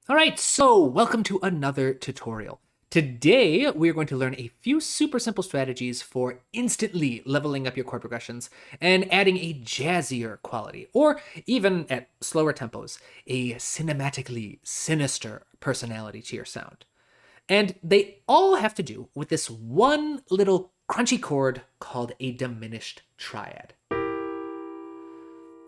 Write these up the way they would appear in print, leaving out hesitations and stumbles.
All right, so welcome to another tutorial. Today, we're going to learn a few super simple strategies for instantly leveling up your chord progressions and adding a jazzier quality, or even at slower tempos, a cinematically sinister personality to your sound. And they all have to do with this one little crunchy chord called a diminished triad.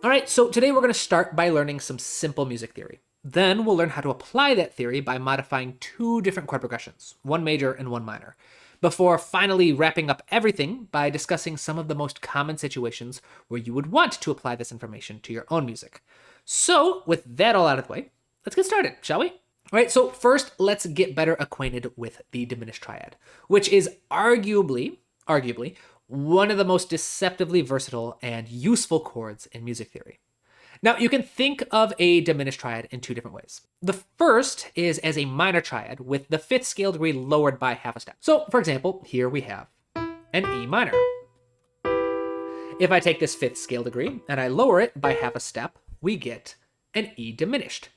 All right, so today we're going to start by learning some simple music theory. Then we'll learn how to apply that theory by modifying two different chord progressions, one major and one minor, before finally wrapping up everything by discussing some of the most common situations where you would want to apply this information to your own music. So with that all out of the way, let's get started, shall we? All right, so first let's get better acquainted with the diminished triad, which is arguably one of the most deceptively versatile and useful chords in music theory. Now, you can think of a diminished triad in two different ways. The first is as a minor triad with the fifth scale degree lowered by half a step. So, for example, here we have an E minor. If I take this fifth scale degree and I lower it by half a step, we get an E diminished.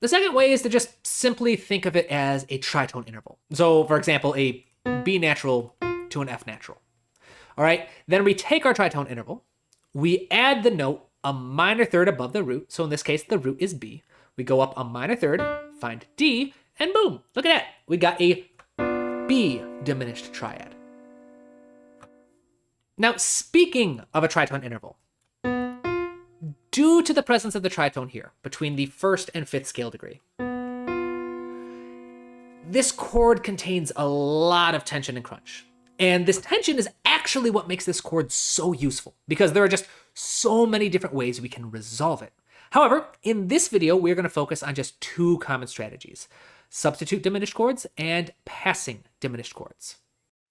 The second way is to just simply think of it as a tritone interval. So, for example, a B natural to an F natural. All right, then we take our tritone interval, we add the note a minor third above the root. So in this case, the root is B. We go up a minor third, find D, and boom, look at that. We got a B diminished triad. Now, speaking of a tritone interval, due to the presence of the tritone here between the first and fifth scale degree, this chord contains a lot of tension and crunch. And this tension is actually what makes this chord so useful, because there are just so many different ways we can resolve it. However, in this video, we're going to focus on just two common strategies: substitute diminished chords and passing diminished chords.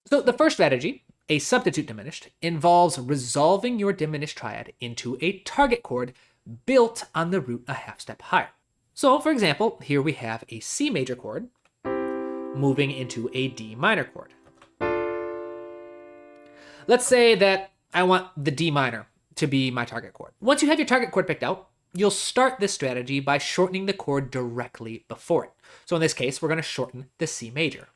So the first strategy, a substitute diminished, involves resolving your diminished triad into a target chord built on the root a half step higher. So for example, here we have a C major chord moving into a D minor chord. Let's say that I want the D minor to be my target chord. Once you have your target chord picked out, you'll start this strategy by shortening the chord directly before it. So in this case, we're going to shorten the C major.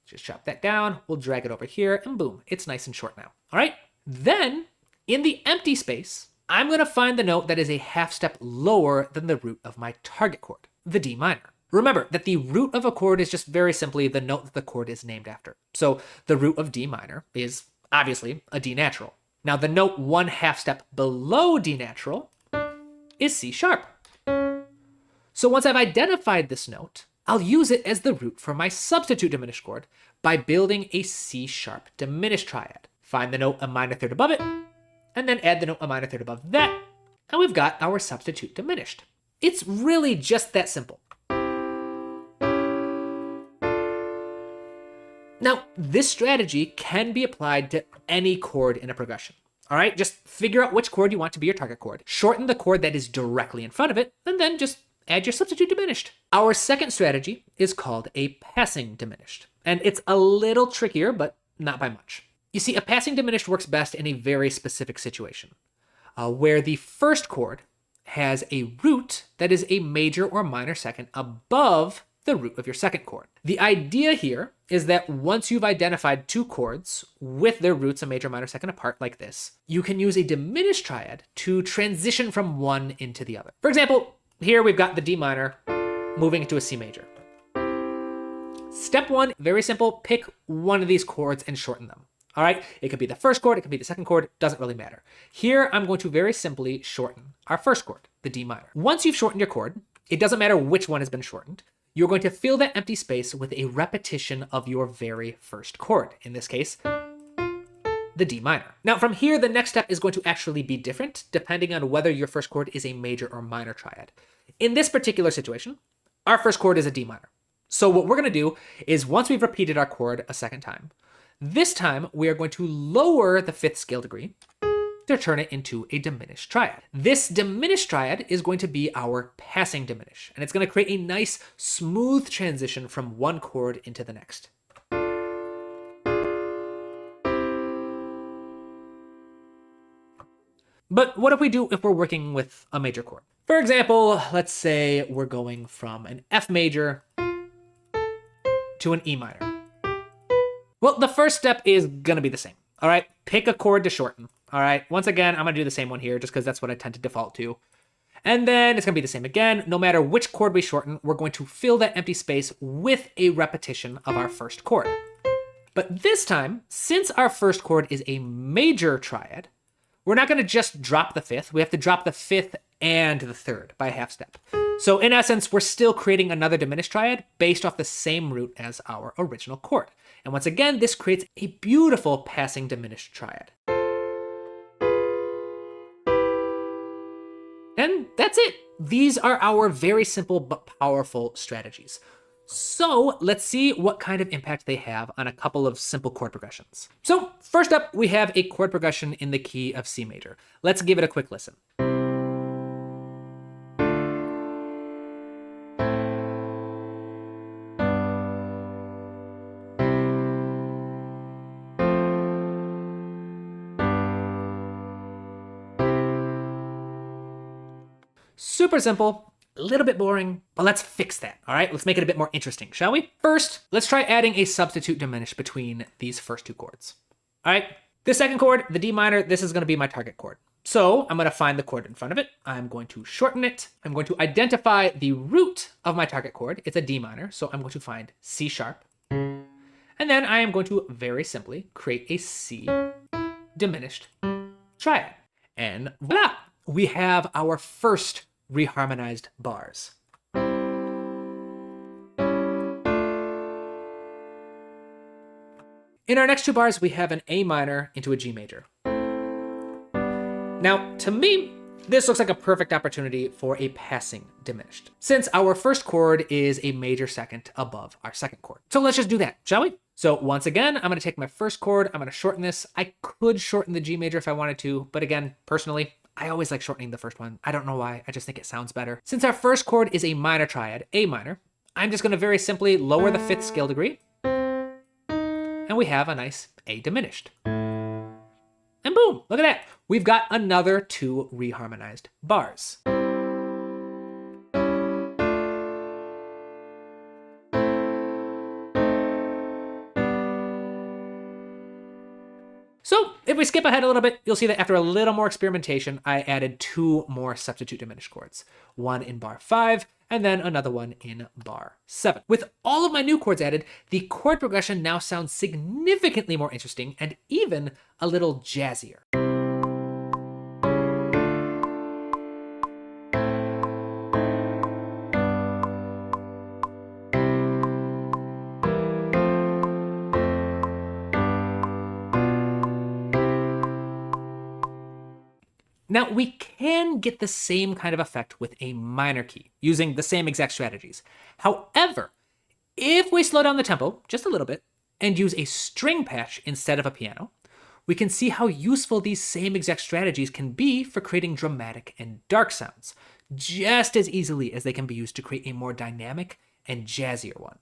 Just chop that down, we'll drag it over here, and boom, it's nice and short now. All right, then in the empty space, I'm going to find the note that is a half step lower than the root of my target chord, the D minor. Remember that the root of a chord is just very simply the note that the chord is named after. So the root of D minor is obviously a D natural. Now the note one half step below D natural is C sharp. So once I've identified this note, I'll use it as the root for my substitute diminished chord by building a C sharp diminished triad. Find the note a minor third above it, and then add the note a minor third above that, and we've got our substitute diminished. It's really just that simple. Now, this strategy can be applied to any chord in a progression. All right, just figure out which chord you want to be your target chord, shorten the chord that is directly in front of it, and then just add your substitute diminished. Our second strategy is called a passing diminished, and it's a little trickier, but not by much. You see, a passing diminished works best in a very specific situation, where the first chord has a root that is a major or minor second above the root of your second chord. The idea here is that once you've identified two chords with their roots a major, minor second apart like this, you can use a diminished triad to transition from one into the other. For example, here we've got the D minor moving into a C major. Step one, very simple, pick one of these chords and shorten them. All right, it could be the first chord, it could be the second chord, doesn't really matter. Here, I'm going to very simply shorten our first chord, the D minor. Once you've shortened your chord, it doesn't matter which one has been shortened, you're going to fill that empty space with a repetition of your very first chord, in this case, the D minor. Now from here, the next step is going to actually be different depending on whether your first chord is a major or minor triad. In this particular situation, our first chord is a D minor. So what we're going to do is once we've repeated our chord a second time, this time we are going to lower the fifth scale degree to turn it into a diminished triad. This diminished triad is going to be our passing diminish, and it's going to create a nice smooth transition from one chord into the next. But what if we we're working with a major chord? For example, let's say we're going from an F major to an E minor. Well, the first step is gonna be the same, all right? Pick a chord to shorten, all right? Once again, I'm gonna do the same one here just because that's what I tend to default to. And then it's gonna be the same again. No matter which chord we shorten, we're going to fill that empty space with a repetition of our first chord. But this time, since our first chord is a major triad, we're not gonna just drop the fifth. We have to drop the fifth and the third by a half step. So in essence, we're still creating another diminished triad based off the same root as our original chord. And once again, this creates a beautiful passing diminished triad. And that's it. These are our very simple but powerful strategies. So let's see what kind of impact they have on a couple of simple chord progressions. So first up, we have a chord progression in the key of C major. Let's give it a quick listen. Super simple, a little bit boring, but let's fix that, all right? Let's make it a bit more interesting, shall we? First, let's try adding a substitute diminished between these first two chords. All right, this second chord, the D minor, this is gonna be my target chord. So I'm gonna find the chord in front of it. I'm going to shorten it. I'm going to identify the root of my target chord. It's a D minor, so I'm going to find C sharp. And then I am going to very simply create a C diminished triad. And voila, we have our first reharmonized bars. In our next two bars, we have an A minor into a G major. Now, to me, this looks like a perfect opportunity for a passing diminished, since our first chord is a major second above our second chord. So let's just do that, shall we? So once again, I'm gonna take my first chord, I'm gonna shorten this. I could shorten the G major if I wanted to, but again, personally, I always like shortening the first one. I don't know why, I just think it sounds better. Since our first chord is a minor triad, A minor, I'm just gonna very simply lower the fifth scale degree, and we have a nice A diminished. And boom, look at that. We've got another two reharmonized bars. So if we skip ahead a little bit, you'll see that after a little more experimentation, I added two more substitute diminished chords, one in bar 5 and then another one in bar 7. With all of my new chords added, the chord progression now sounds significantly more interesting and even a little jazzier. Now, we can get the same kind of effect with a minor key, using the same exact strategies. However, if we slow down the tempo just a little bit and use a string patch instead of a piano, we can see how useful these same exact strategies can be for creating dramatic and dark sounds, just as easily as they can be used to create a more dynamic and jazzier one.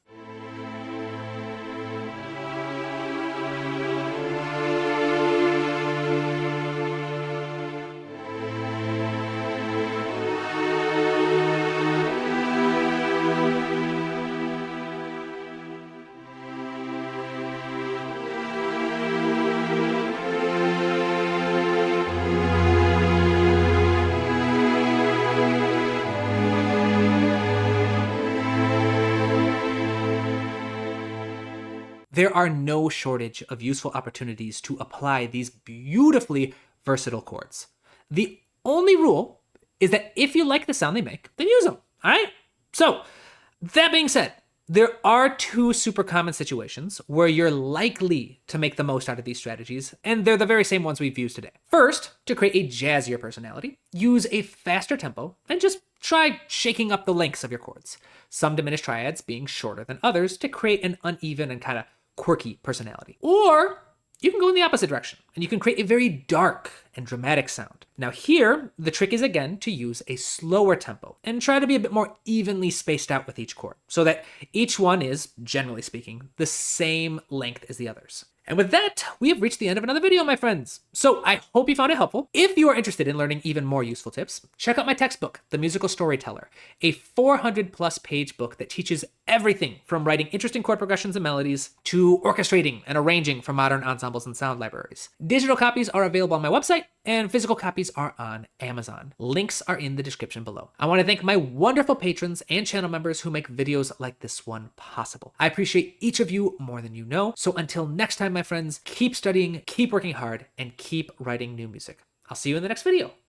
There are no shortage of useful opportunities to apply these beautifully versatile chords. The only rule is that if you like the sound they make, then use them, all right? So, that being said, there are two super common situations where you're likely to make the most out of these strategies, and they're the very same ones we've used today. First, to create a jazzier personality, use a faster tempo and just try shaking up the lengths of your chords. Some diminished triads being shorter than others to create an uneven and kind of quirky personality. Or you can go in the opposite direction and you can create a very dark and dramatic sound. Now here, the trick is again to use a slower tempo and try to be a bit more evenly spaced out with each chord so that each one is, generally speaking, the same length as the others. And with that, we have reached the end of another video, my friends. So I hope you found it helpful. If you are interested in learning even more useful tips, check out my textbook, The Musical Storyteller, a 400+ page book that teaches everything from writing interesting chord progressions and melodies to orchestrating and arranging for modern ensembles and sound libraries. Digital copies are available on my website, and physical copies are on Amazon. Links are in the description below. I want to thank my wonderful patrons and channel members who make videos like this one possible. I appreciate each of you more than you know. So until next time, my friends, keep studying, keep working hard, and keep writing new music. I'll see you in the next video.